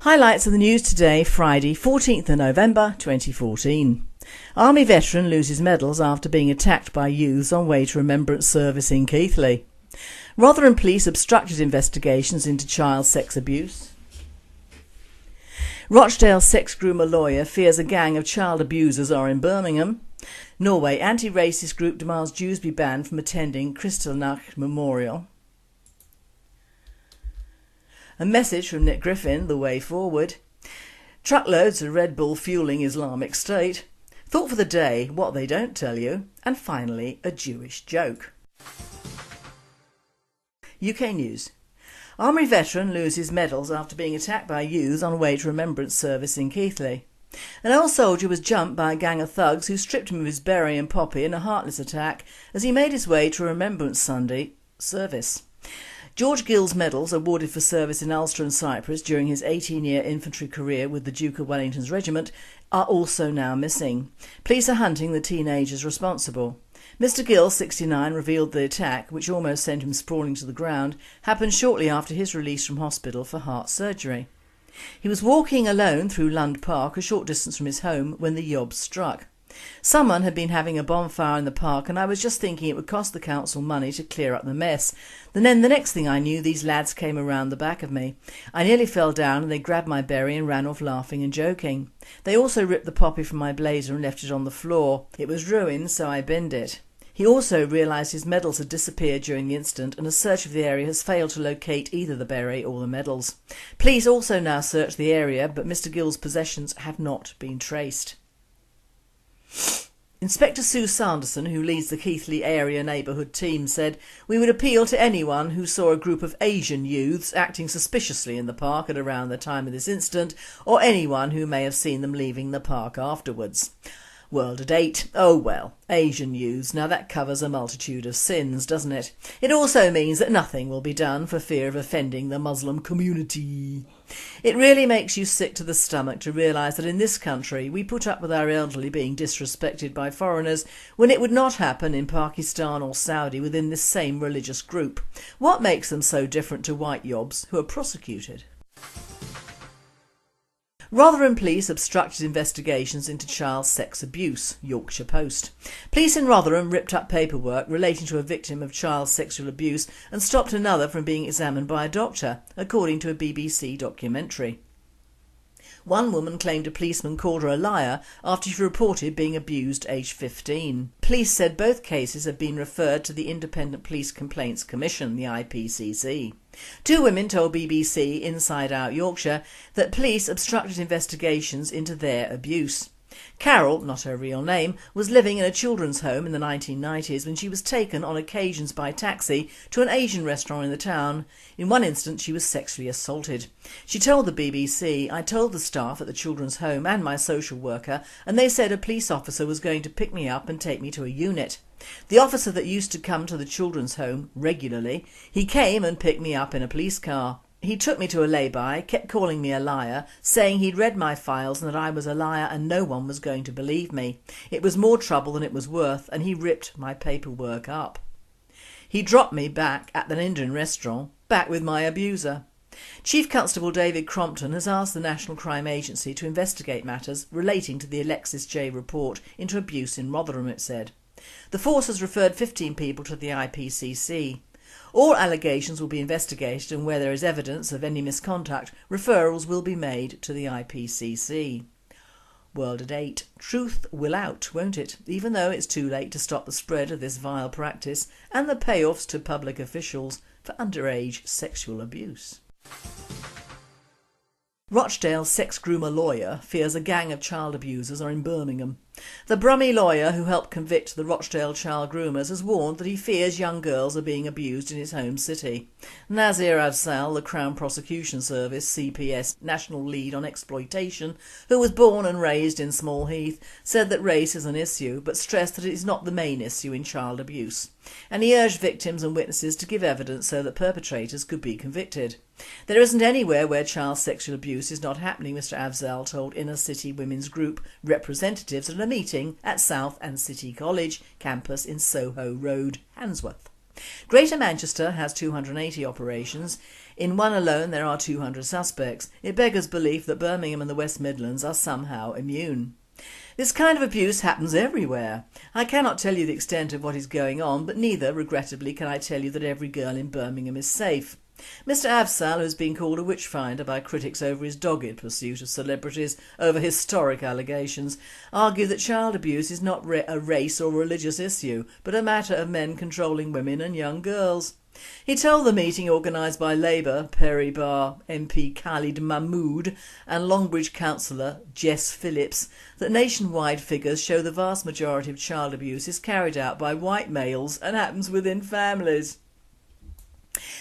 Highlights of the news today, Friday 14th of November 2014. Army veteran loses medals after being attacked by youths on way to Remembrance service in Keighley. Rotherham police obstructed investigations into child sex abuse. Rochdale sex groomer lawyer fears a gang of child abusers are in Birmingham. Norway anti-racist group demands Jews be banned from attending Kristallnacht Memorial. A message from Nick Griffin, the way forward. Truckloads of Red Bull fueling Islamic State. Thought for the day, what they don't tell you. And finally, a Jewish joke. UK News. Army veteran loses medals after being attacked by youths on way to Remembrance service in Keighley. An old soldier was jumped by a gang of thugs who stripped him of his beret and poppy in a heartless attack as he made his way to a Remembrance Sunday service. George Gill's medals, awarded for service in Ulster and Cyprus during his 18-year infantry career with the Duke of Wellington's regiment, are also now missing. Police are hunting the teenagers responsible. Mr Gill, 69, revealed the attack, which almost sent him sprawling to the ground, happened shortly after his release from hospital for heart surgery. He was walking alone through Lund Park, a short distance from his home, when the yob struck. Someone had been having a bonfire in the park and I was just thinking it would cost the council money to clear up the mess. Then the next thing I knew, these lads came around the back of me. I nearly fell down and they grabbed my beret and ran off laughing and joking. They also ripped the poppy from my blazer and left it on the floor. It was ruined, so I binned it. He also realised his medals had disappeared during the incident and a search of the area has failed to locate either the beret or the medals. Police also now search the area, but Mr Gill's possessions have not been traced. Inspector Sue Sanderson, who leads the Keighley area neighbourhood team, said, "We would appeal to anyone who saw a group of Asian youths acting suspiciously in the park at around the time of this incident, or anyone who may have seen them leaving the park afterwards." World at 8. Oh well, Asian youths, now that covers a multitude of sins, doesn't it? It also means that nothing will be done for fear of offending the Muslim community. It really makes you sick to the stomach to realise that in this country we put up with our elderly being disrespected by foreigners when it would not happen in Pakistan or Saudi within this same religious group. What makes them so different to white yobs who are prosecuted? Rotherham police obstructed investigations into child sex abuse, Yorkshire Post. Police in Rotherham ripped up paperwork relating to a victim of child sexual abuse and stopped another from being examined by a doctor, according to a BBC documentary. One woman claimed a policeman called her a liar after she reported being abused aged 15. Police said both cases have been referred to the Independent Police Complaints Commission, the IPCC. Two women told BBC Inside Out Yorkshire that police obstructed investigations into their abuse. Carol, not her real name, was living in a children's home in the 1990s when she was taken on occasions by taxi to an Asian restaurant in the town. In one instance she was sexually assaulted. She told the BBC, "I told the staff at the children's home and my social worker and they said a police officer was going to pick me up and take me to a unit. The officer that used to come to the children's home regularly, he came and picked me up in a police car. He took me to a lay-by, kept calling me a liar, saying he'd read my files and that I was a liar and no one was going to believe me. It was more trouble than it was worth and he ripped my paperwork up. He dropped me back at an Indian restaurant, back with my abuser." Chief Constable David Crompton has asked the National Crime Agency to investigate matters relating to the Alexis J report into abuse in Rotherham, it said. The force has referred 15 people to the IPCC. All allegations will be investigated and where there is evidence of any misconduct, referrals will be made to the IPCC. World at 8. Truth will out, won't it? Even though it's too late to stop the spread of this vile practice and the payoffs to public officials for underage sexual abuse. Rochdale sex groomer lawyer fears a gang of child abusers are in Birmingham. The Brummie lawyer who helped convict the Rochdale child groomers has warned that he fears young girls are being abused in his home city. Nazir Afzal, the Crown Prosecution Service (CPS) national lead on exploitation, who was born and raised in Small Heath, said that race is an issue but stressed that it is not the main issue in child abuse. And he urged victims and witnesses to give evidence so that perpetrators could be convicted. "There isn't anywhere where child sexual abuse is not happening," Mr Afzal told Inner City Women's Group representatives at a meeting at South and City College campus in Soho Road, Handsworth. Greater Manchester has 280 operations. In one alone there are 200 suspects. It beggars belief that Birmingham and the West Midlands are somehow immune. This kind of abuse happens everywhere. I cannot tell you the extent of what is going on, but neither, regrettably, can I tell you that every girl in Birmingham is safe. Mr Afzal, who has been called a witchfinder by critics over his dogged pursuit of celebrities over historic allegations, argued that child abuse is not a race or religious issue, but a matter of men controlling women and young girls. He told the meeting organised by Labour, Perry Barr MP Khalid Mahmood and Longbridge councillor Jess Phillips that nationwide figures show the vast majority of child abuse is carried out by white males and happens within families.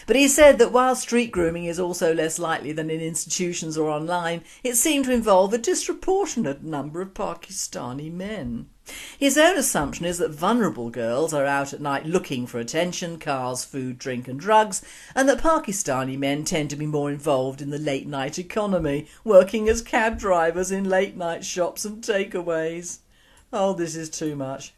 But he said that while street grooming is also less likely than in institutions or online, it seemed to involve a disproportionate number of Pakistani men. His own assumption is that vulnerable girls are out at night looking for attention, cars, food, drink and drugs, and that Pakistani men tend to be more involved in the late night economy, working as cab drivers in late night shops and takeaways. Oh, this is too much.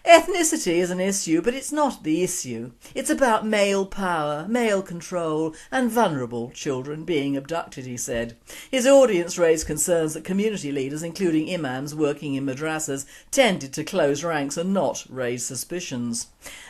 Ethnicity is an issue, but it's not the issue. It's about male power, male control and vulnerable children being abducted, he said. His audience raised concerns that community leaders, including imams working in madrasas, tended to close ranks and not raise suspicions.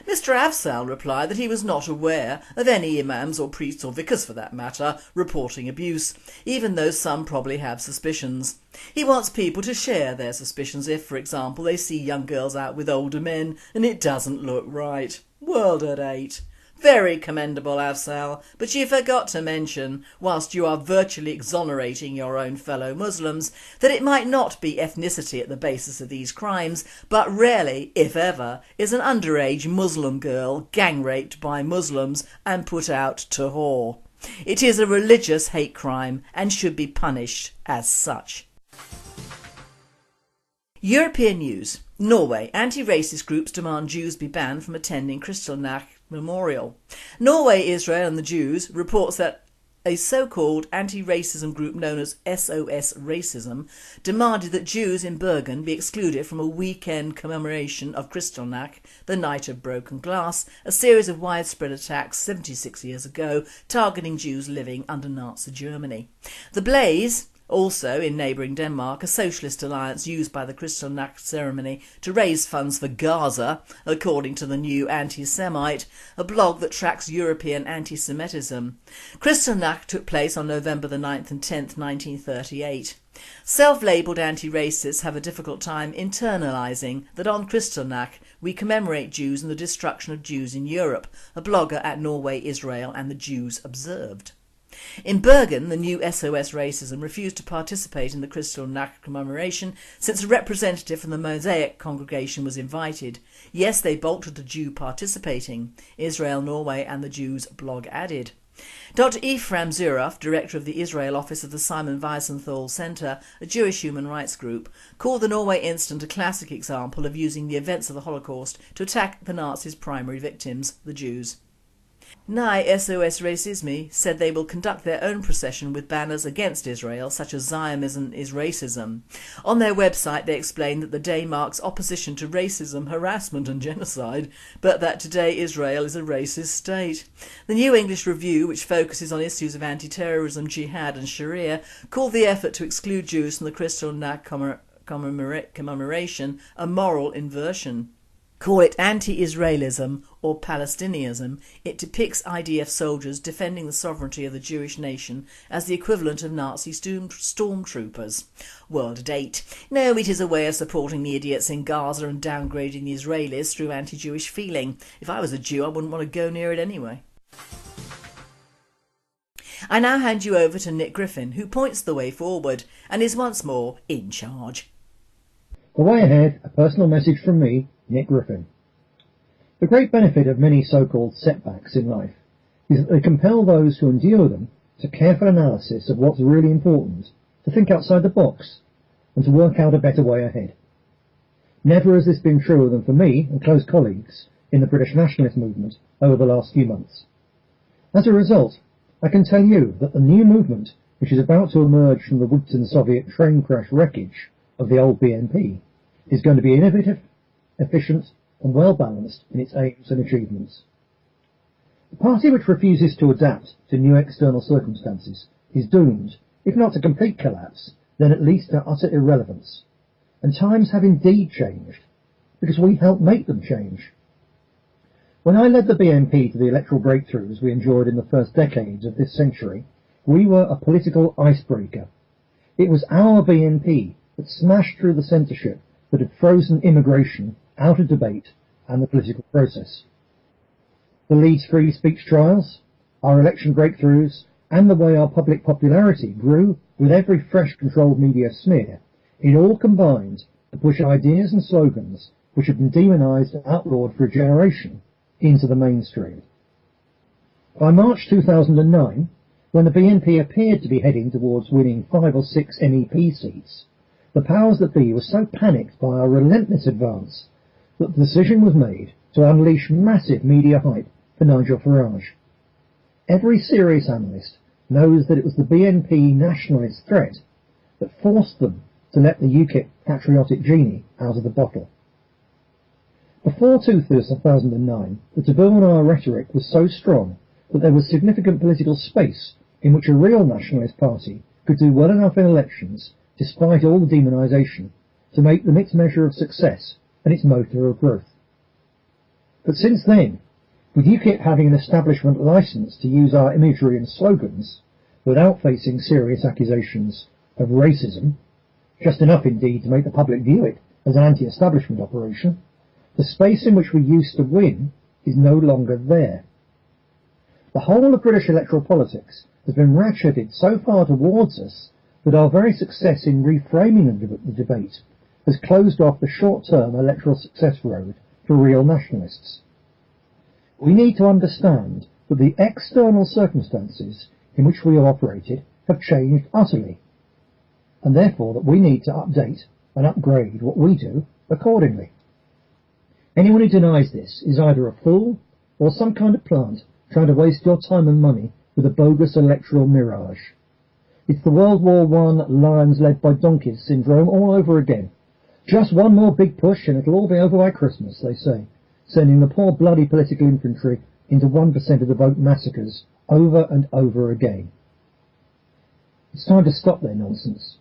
Mr Afzal replied that he was not aware of any imams or priests or vicars for that matter reporting abuse, even though some probably have suspicions. He wants people to share their suspicions if, for example, they see young girls out with older men and it doesn't look right. World at 8. Very commendable, Afzal, but you forgot to mention, whilst you are virtually exonerating your own fellow Muslims, that it might not be ethnicity at the basis of these crimes, but rarely, if ever, is an underage Muslim girl gang raped by Muslims and put out to whore. It is a religious hate crime and should be punished as such. European news. Norway. Anti-racist groups demand Jews be banned from attending Kristallnacht Memorial. Norway, Israel and the Jews reports that a so-called anti-racism group known as SOS Racism demanded that Jews in Bergen be excluded from a weekend commemoration of Kristallnacht, the Night of Broken Glass, a series of widespread attacks 76 years ago targeting Jews living under Nazi Germany. The Blaze, also in neighbouring Denmark, a socialist alliance used by the Kristallnacht ceremony to raise funds for Gaza, according to the New Anti-Semite, a blog that tracks European anti-Semitism. Kristallnacht took place on November the 9th and 10th, 1938. Self-labelled anti-racists have a difficult time internalising that on Kristallnacht we commemorate Jews and the destruction of Jews in Europe, a blogger at Norway, Israel and the Jews observed. In Bergen, the new SOS Racism refused to participate in the Kristallnacht commemoration since a representative from the Mosaic congregation was invited. Yes, they balked at a Jew participating, Israel, Norway and the Jews blog added. Dr Ephraim Zuraf, director of the Israel office of the Simon Wiesenthal Centre, a Jewish human rights group, called the Norway incident a classic example of using the events of the Holocaust to attack the Nazis' primary victims, the Jews. Nye SOS Racisme said they will conduct their own procession with banners against Israel, such as Zionism is racism. On their website they explained that the day marks opposition to racism, harassment and genocide, but that today Israel is a racist state. The New English Review, which focuses on issues of anti-terrorism, jihad and Sharia, called the effort to exclude Jews from the Kristallnacht commemoration a moral inversion. Call it anti-Israelism or Palestinianism, it depicts IDF soldiers defending the sovereignty of the Jewish nation as the equivalent of Nazi stormtroopers. World at 8. No, it is a way of supporting the idiots in Gaza and downgrading the Israelis through anti-Jewish feeling. If I was a Jew, I wouldn't want to go near it anyway. I now hand you over to Nick Griffin, who points the way forward and is once more in charge. The way ahead, a personal message from me, Nick Griffin. The great benefit of many so-called setbacks in life is that they compel those who endure them to careful analysis of what's really important, to think outside the box, and to work out a better way ahead. Never has this been truer than for me and close colleagues in the British nationalist movement over the last few months. As a result, I can tell you that the new movement, which is about to emerge from the Woodton Soviet train crash wreckage of the old BNP, is going to be innovative, efficient and well balanced in its aims and achievements. The party which refuses to adapt to new external circumstances is doomed, if not to complete collapse, then at least to utter irrelevance. And times have indeed changed, because we helped make them change. When I led the BNP to the electoral breakthroughs we enjoyed in the first decades of this century, we were a political icebreaker. It was our BNP that smashed through the censorship that had frozen immigration out of debate and the political process. The Leeds free speech trials, our election breakthroughs, and the way our public popularity grew with every fresh controlled media smear, it all combined to push ideas and slogans which had been demonised and outlawed for a generation into the mainstream. By March 2009, when the BNP appeared to be heading towards winning 5 or 6 MEP seats, the powers that be were so panicked by our relentless advance that the decision was made to unleash massive media hype for Nigel Farage. Every serious analyst knows that it was the BNP nationalist threat that forced them to let the UKIP patriotic genie out of the bottle. Before 2009, the taboo on our rhetoric was so strong that there was significant political space in which a real nationalist party could do well enough in elections, despite all the demonisation, to make them its measure of success and its motor of growth. But since then, with UKIP having an establishment licence to use our imagery and slogans without facing serious accusations of racism, just enough indeed to make the public view it as an anti-establishment operation, the space in which we used to win is no longer there. The whole of British electoral politics has been ratcheted so far towards us that our very success in reframing the debate has closed off the short-term electoral success road for real nationalists. We need to understand that the external circumstances in which we have operated have changed utterly, and therefore that we need to update and upgrade what we do accordingly. Anyone who denies this is either a fool or some kind of plant trying to waste your time and money with a bogus electoral mirage. It's the World War I lions led by donkeys syndrome all over again. Just one more big push and it'll all be over by Christmas, they say, sending the poor bloody political infantry into 1% of the vote massacres over and over again. It's time to stop their nonsense.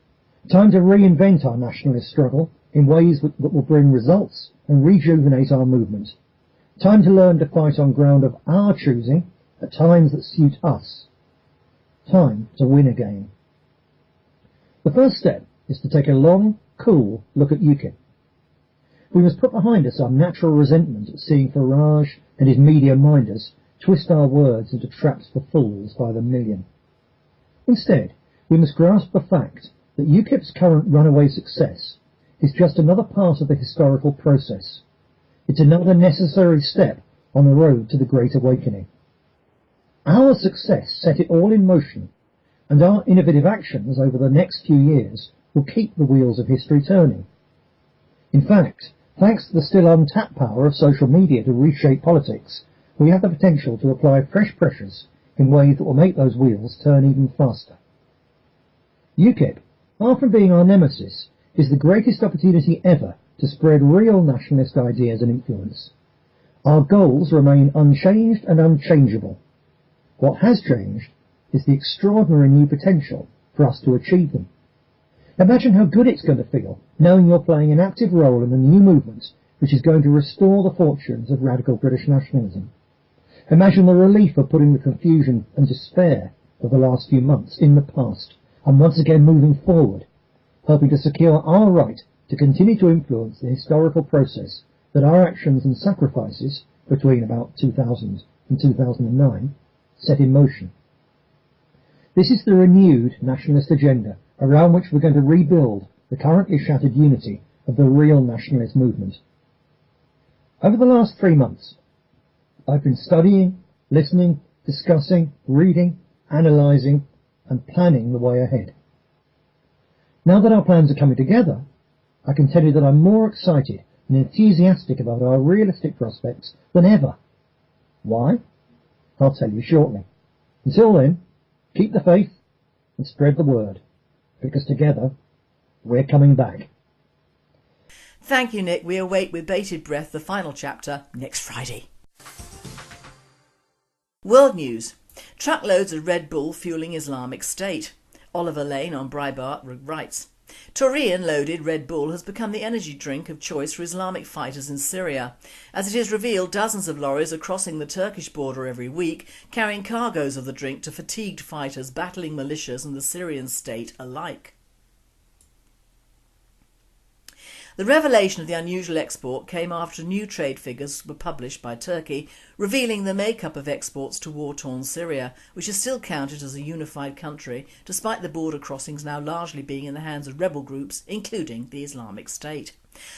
Time to reinvent our nationalist struggle in ways that will bring results and rejuvenate our movement. Time to learn to fight on ground of our choosing at times that suit us. Time to win again. The first step is to take a long, cool look at UKIP. We must put behind us our natural resentment at seeing Farage and his media minders twist our words into traps for fools by the million. Instead, we must grasp the fact that UKIP's current runaway success is just another part of the historical process. It's another necessary step on the road to the Great Awakening. Our success set it all in motion, and our innovative actions over the next few years will keep the wheels of history turning. In fact, thanks to the still untapped power of social media to reshape politics, we have the potential to apply fresh pressures in ways that will make those wheels turn even faster. UKIP, far from being our nemesis, is the greatest opportunity ever to spread real nationalist ideas and influence. Our goals remain unchanged and unchangeable. What has changed is the extraordinary new potential for us to achieve them. Imagine how good it's going to feel knowing you're playing an active role in the new movement which is going to restore the fortunes of radical British nationalism. Imagine the relief of putting the confusion and despair of the last few months in the past and once again moving forward, hoping to secure our right to continue to influence the historical process that our actions and sacrifices between about 2000 and 2009 set in motion. This is the renewed nationalist agenda around which we're going to rebuild the currently shattered unity of the real nationalist movement. Over the last 3 months, I've been studying, listening, discussing, reading, analysing and planning the way ahead. Now that our plans are coming together, I can tell you that I'm more excited and enthusiastic about our realistic prospects than ever. Why? I'll tell you shortly. Until then, keep the faith and spread the word, because together we're coming back. Thank you, Nick. We await with bated breath the final chapter next Friday. World news. Truckloads of Red Bull fueling Islamic State. Oliver Lane on Breitbart writes, Taurian loaded Red Bull has become the energy drink of choice for Islamic fighters in Syria. As it is revealed, dozens of lorries are crossing the Turkish border every week, carrying cargoes of the drink to fatigued fighters battling militias and the Syrian state alike. The revelation of the unusual export came after new trade figures were published by Turkey, revealing the makeup of exports to war-torn Syria, which is still counted as a unified country, despite the border crossings now largely being in the hands of rebel groups, including the Islamic State.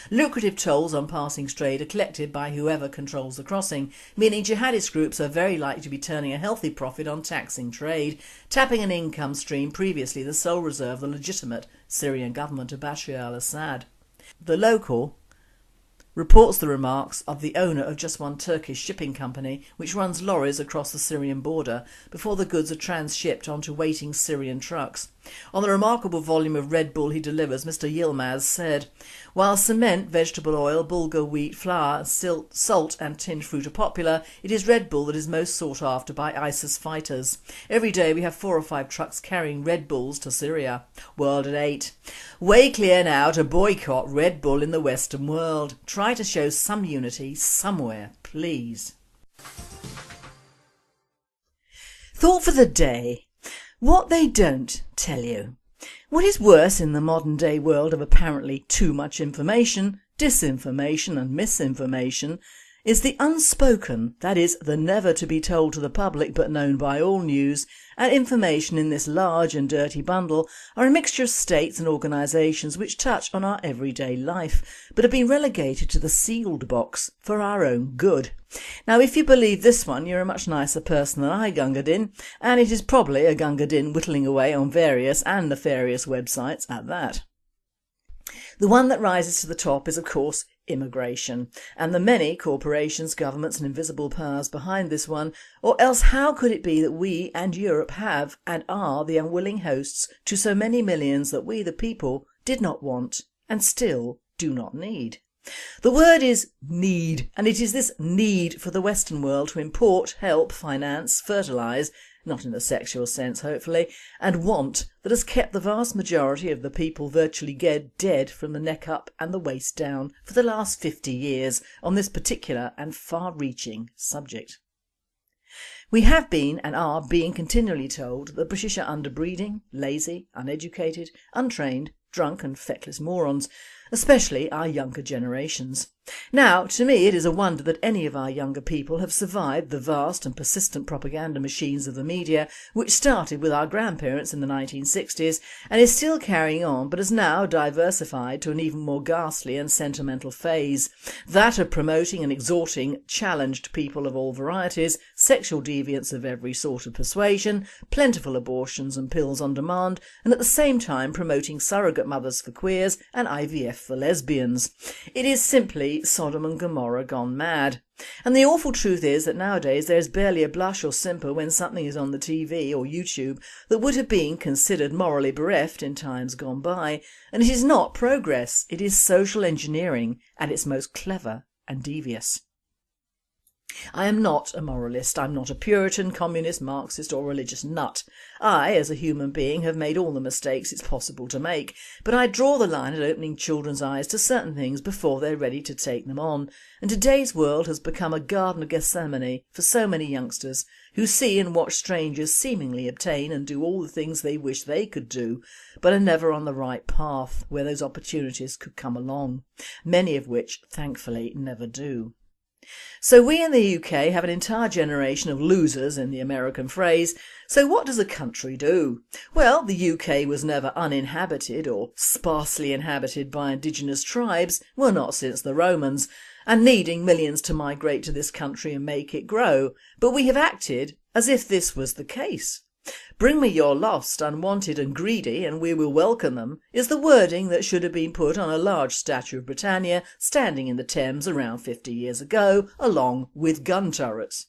Lucrative tolls on passing trade are collected by whoever controls the crossing, meaning jihadist groups are very likely to be turning a healthy profit on taxing trade, tapping an income stream previously the sole reserve of the legitimate Syrian government of Bashar al-Assad. The Local reports the remarks of the owner of just one Turkish shipping company which runs lorries across the Syrian border before the goods are transshipped onto waiting Syrian trucks. On the remarkable volume of Red Bull he delivers, Mr Yilmaz said, while cement, vegetable oil, bulgur wheat, flour, salt and tinned fruit are popular, it is Red Bull that is most sought after by ISIS fighters. Every day we have 4 or 5 trucks carrying Red Bulls to Syria. World at 8. Way clear now to boycott Red Bull in the Western world. Try to show some unity somewhere, please. Thought for the day. What they don't tell you. What is worse in the modern day world of apparently too much information, disinformation and misinformation is the unspoken, that is, the never to be told to the public but known by all news, and information in this large and dirty bundle are a mixture of states and organisations which touch on our everyday life, but have been relegated to the sealed box for our own good. Now if you believe this one, you're a much nicer person than I, Gunga Din, and it is probably a Gunga Din whittling away on various and nefarious websites at that. The one that rises to the top is of course immigration, and the many corporations, governments and invisible powers behind this one, or else how could it be that we and Europe have and are the unwilling hosts to so many millions that we the people did not want and still do not need? The word is need, and it is this need for the Western world to import, help, finance, fertilise, not in a sexual sense hopefully, and want that has kept the vast majority of the people virtually dead from the neck up and the waist down for the last 50 years on this particular and far-reaching subject. We have been and are being continually told that the British are underbreeding, lazy, uneducated, untrained, drunk and feckless morons, especially our younger generations. Now, to me it is a wonder that any of our younger people have survived the vast and persistent propaganda machines of the media which started with our grandparents in the 1960s and is still carrying on but has now diversified to an even more ghastly and sentimental phase, that of promoting and exhorting challenged people of all varieties, sexual deviants of every sort of persuasion, plentiful abortions and pills on demand, and at the same time promoting surrogate mothers for queers and IVF for lesbians. It is simply Sodom and Gomorrah gone mad. And the awful truth is that nowadays there is barely a blush or simper when something is on the TV or YouTube that would have been considered morally bereft in times gone by, and it is not progress, it is social engineering at its most clever and devious. I am not a moralist, I'm not a Puritan, communist, Marxist or religious nut. I, as a human being, have made all the mistakes it's possible to make, but I draw the line at opening children's eyes to certain things before they're ready to take them on, and today's world has become a Garden of Gethsemane for so many youngsters who see and watch strangers seemingly obtain and do all the things they wish they could do, but are never on the right path where those opportunities could come along, many of which, thankfully, never do. So we in the UK have an entire generation of losers in the American phrase. So what does a country do? Well, the UK was never uninhabited or sparsely inhabited by indigenous tribes, well not since the Romans, and needing millions to migrate to this country and make it grow, but we have acted as if this was the case. Bring me your lost, unwanted and greedy and we will welcome them is the wording that should have been put on a large statue of Britannia standing in the Thames around 50 years ago, along with gun turrets.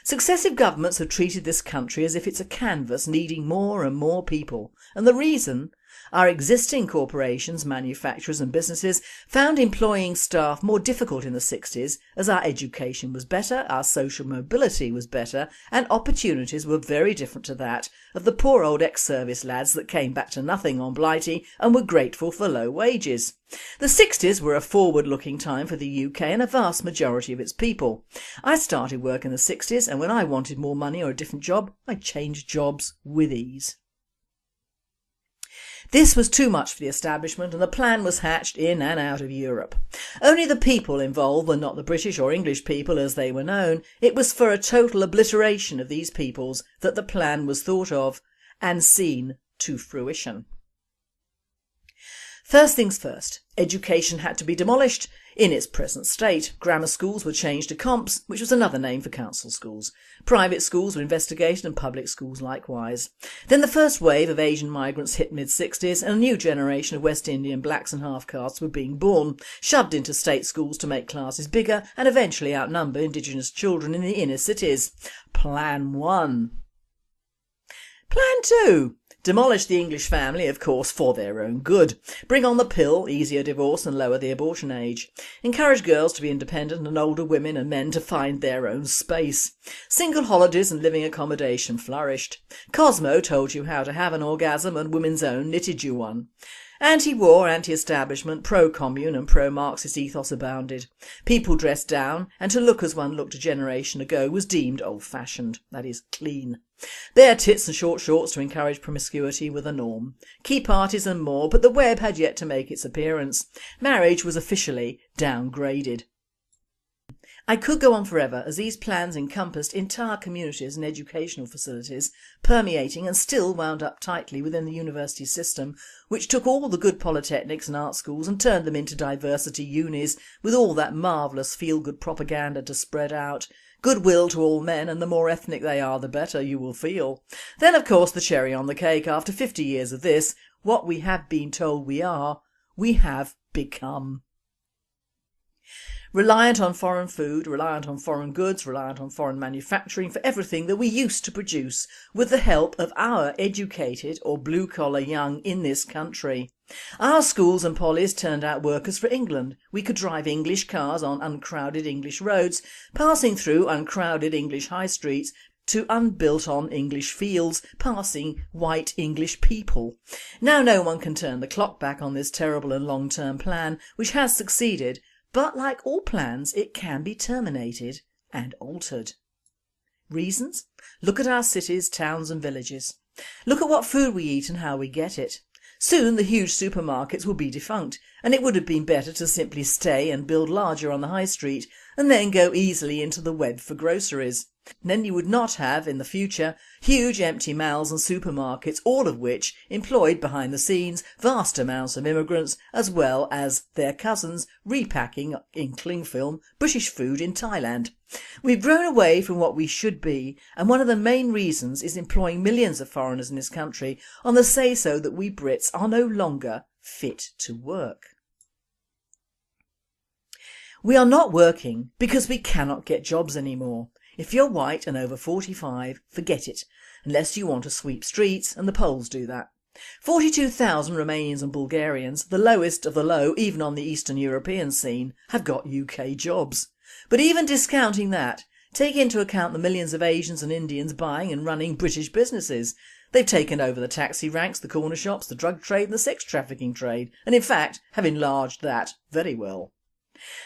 Successive governments have treated this country as if it's a canvas needing more and more people, and the reason? Our existing corporations, manufacturers and businesses found employing staff more difficult in the 60s as our education was better, our social mobility was better and opportunities were very different to that of the poor old ex-service lads that came back to nothing on Blighty and were grateful for low wages. The 60s were a forward-looking time for the UK and a vast majority of its people. I started work in the 60s and when I wanted more money or a different job, I changed jobs with ease. This was too much for the establishment and the plan was hatched in and out of Europe. Only the people involved were not the British or English people as they were known. It was for a total obliteration of these peoples that the plan was thought of and seen to fruition. First things first, education had to be demolished in its present state. Grammar schools were changed to comps, which was another name for council schools. Private schools were investigated and public schools likewise. Then the first wave of Asian migrants hit mid-60s and a new generation of West Indian blacks and half-castes were being born, shoved into state schools to make classes bigger and eventually outnumber Indigenous children in the inner cities. Plan 1. Plan 2. Demolish the English family, of course, for their own good. Bring on the pill, easier divorce and lower the abortion age. Encourage girls to be independent and older women and men to find their own space. Single holidays and living accommodation flourished. Cosmo told you how to have an orgasm and Women's Own knitted you one. Anti-war, anti-establishment, pro-commune and pro-Marxist ethos abounded. People dressed down and to look as one looked a generation ago was deemed old-fashioned, that is, clean. Bare tits and short shorts to encourage promiscuity were the norm. Key parties and more, but the web had yet to make its appearance. Marriage was officially downgraded. I could go on forever as these plans encompassed entire communities and educational facilities, permeating and still wound up tightly within the university system, which took all the good polytechnics and art schools and turned them into diversity unis with all that marvellous feel-good propaganda to spread out. Goodwill to all men, and the more ethnic they are the better, you will feel. Then of course the cherry on the cake, after 50 years of this, what we have been told we are, we have become. Reliant on foreign food, reliant on foreign goods, reliant on foreign manufacturing for everything that we used to produce with the help of our educated or blue-collar young in this country. Our schools and polys turned out workers for England. We could drive English cars on uncrowded English roads, passing through uncrowded English high streets to unbuilt-on English fields, passing white English people. Now no one can turn the clock back on this terrible and long-term plan, which has succeeded, but like all plans, it can be terminated and altered. Reasons? Look at our cities, towns and villages. Look at what food we eat and how we get it. Soon the huge supermarkets will be defunct, and it would have been better to simply stay and build larger on the high street and then go easily into the web for groceries. Then you would not have, in the future, huge empty malls and supermarkets, all of which employed behind the scenes vast amounts of immigrants as well as their cousins repacking, in cling film, British food in Thailand. We've grown away from what we should be, and one of the main reasons is employing millions of foreigners in this country on the say-so that we Brits are no longer fit to work. We are not working because we cannot get jobs anymore. If you're white and over 45, forget it, unless you want to sweep streets, and the Poles do that. 42,000 Romanians and Bulgarians, the lowest of the low even on the Eastern European scene, have got UK jobs. But even discounting that, take into account the millions of Asians and Indians buying and running British businesses. They've taken over the taxi ranks, the corner shops, the drug trade and the sex trafficking trade, and in fact have enlarged that very well.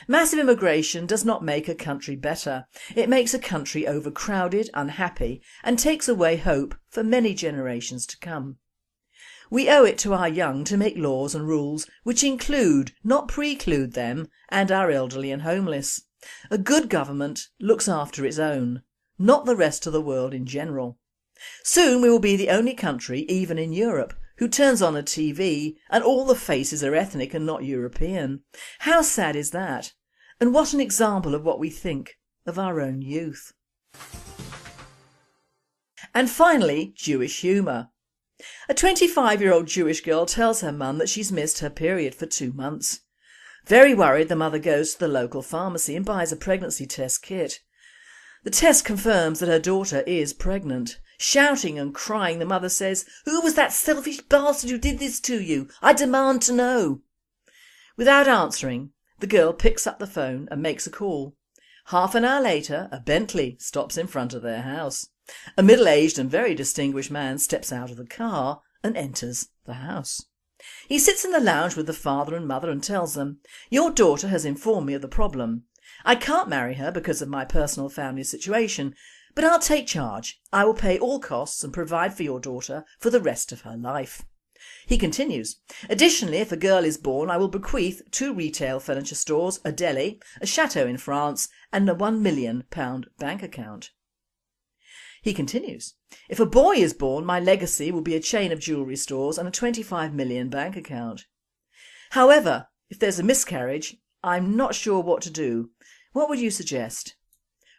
Massive immigration does not make a country better. It makes a country overcrowded, unhappy and takes away hope for many generations to come. We owe it to our young to make laws and rules which include, not preclude them and our elderly and homeless. A good government looks after its own, not the rest of the world in general. Soon we will be the only country, even in Europe, who turns on a TV and all the faces are ethnic and not European. How sad is that? And what an example of what we think of our own youth. And finally, Jewish humour. A 25-year-old Jewish girl tells her mum that she's missed her period for 2 months. Very worried, the mother goes to the local pharmacy and buys a pregnancy test kit. The test confirms that her daughter is pregnant. Shouting and crying, the mother says, "Who was that selfish bastard who did this to you? I demand to know." Without answering, the girl picks up the phone and makes a call. Half an hour later, a Bentley stops in front of their house. A middle-aged and very distinguished man steps out of the car and enters the house. He sits in the lounge with the father and mother and tells them, "Your daughter has informed me of the problem. I can't marry her because of my personal family situation, but I'll take charge. I will pay all costs and provide for your daughter for the rest of her life." He continues, "Additionally, if a girl is born, I will bequeath 2 retail furniture stores, a deli, a chateau in France and a £1 million bank account." He continues, "If a boy is born, my legacy will be a chain of jewellery stores and a 25 million bank account. However, if there's a miscarriage, I'm not sure what to do. What would you suggest?"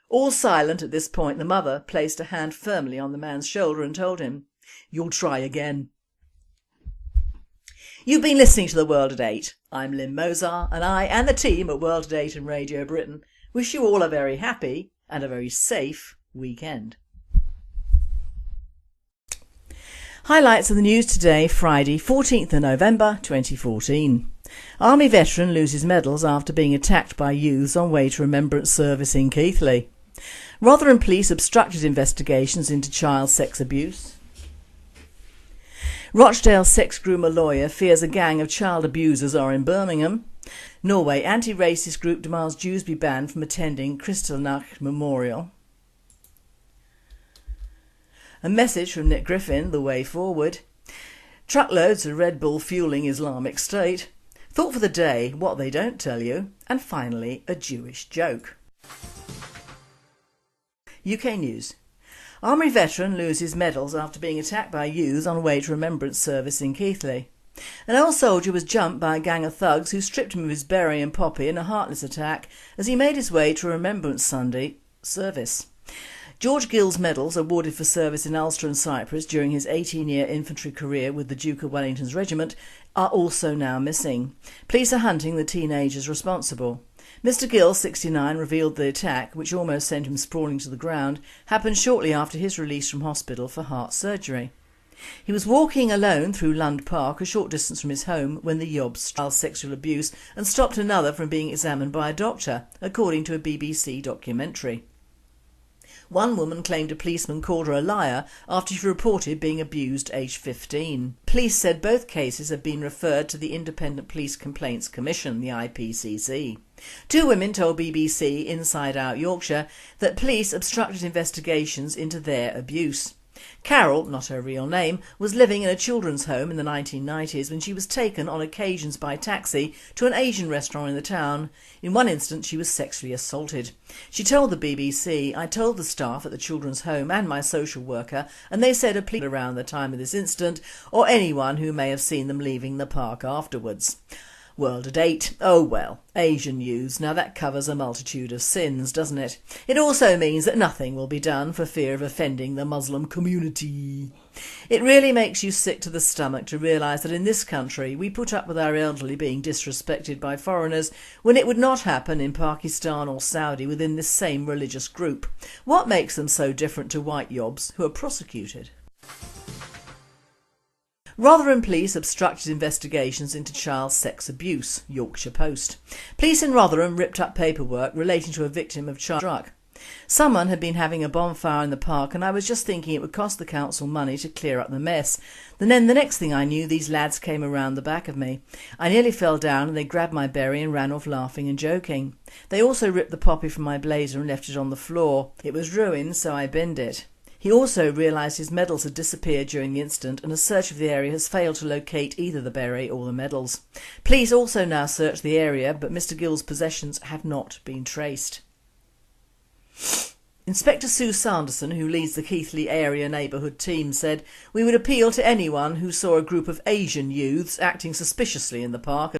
All silent at this point, the mother placed a hand firmly on the man's shoulder and told him, "You'll try again." You've been listening to The World at 8. I'm Lynn Mozart, and I and the team at World at 8 and Radio Britain wish you all a very happy and a very safe weekend. Highlights of the news today, Friday 14th of November 2014. Army veteran loses medals after being attacked by youths on way to Remembrance service in Keighley. Rotherham police obstructed investigations into child sex abuse. Rochdale sex groomer lawyer fears a gang of child abusers are in Birmingham. Norway anti-racist group demands Jews be banned from attending Kristallnacht Memorial. A message from Nick Griffin, the way forward. Truckloads of Red Bull fueling Islamic State. Thought for the day, what they don't tell you. And finally, a Jewish joke. UK News. Army veteran loses medals after being attacked by youths on way to Remembrance service in Keighley. An old soldier was jumped by a gang of thugs who stripped him of his beret and poppy in a heartless attack as he made his way to a Remembrance Sunday service. George Gill's medals, awarded for service in Ulster and Cyprus during his 18-year infantry career with the Duke of Wellington's regiment, are also now missing. Police are hunting the teenagers responsible. Mr Gill, 69, revealed the attack, which almost sent him sprawling to the ground, happened shortly after his release from hospital for heart surgery. He was walking alone through Lund Park, a short distance from his home, when the yobs tried sexual abuse and stopped another from being examined by a doctor, according to a BBC documentary. One woman claimed a policeman called her a liar after she reported being abused aged 15. Police said both cases have been referred to the Independent Police Complaints Commission, the IPCC. 2 women told BBC Inside Out Yorkshire that police obstructed investigations into their abuse. Carol, not her real name, was living in a children's home in the 1990s when she was taken on occasions by taxi to an Asian restaurant in the town. In one instance she was sexually assaulted. She told the BBC, "I told the staff at the children's home and my social worker and they said a police around the time of this incident or anyone who may have seen them leaving the park afterwards." World at 8. Oh well, Asian youths, now that covers a multitude of sins, doesn't it? It also means that nothing will be done for fear of offending the Muslim community. It really makes you sick to the stomach to realise that in this country we put up with our elderly being disrespected by foreigners when it would not happen in Pakistan or Saudi within this same religious group. What makes them so different to white yobs who are prosecuted? Rotherham police obstructed investigations into child sex abuse, Yorkshire Post. Police in Rotherham ripped up paperwork relating to a victim of child struck. Someone had been having a bonfire in the park and I was just thinking it would cost the council money to clear up the mess. Then the next thing I knew, these lads came around the back of me. I nearly fell down and they grabbed my berry and ran off laughing and joking. They also ripped the poppy from my blazer and left it on the floor. It was ruined, so I binned it. He also realised his medals had disappeared during the incident and a search of the area has failed to locate either the beret or the medals. Police also now search the area, but Mr Gill's possessions have not been traced. Inspector Sue Sanderson, who leads the Keighley area neighbourhood team, said, "We would appeal to anyone who saw a group of Asian youths acting suspiciously in the park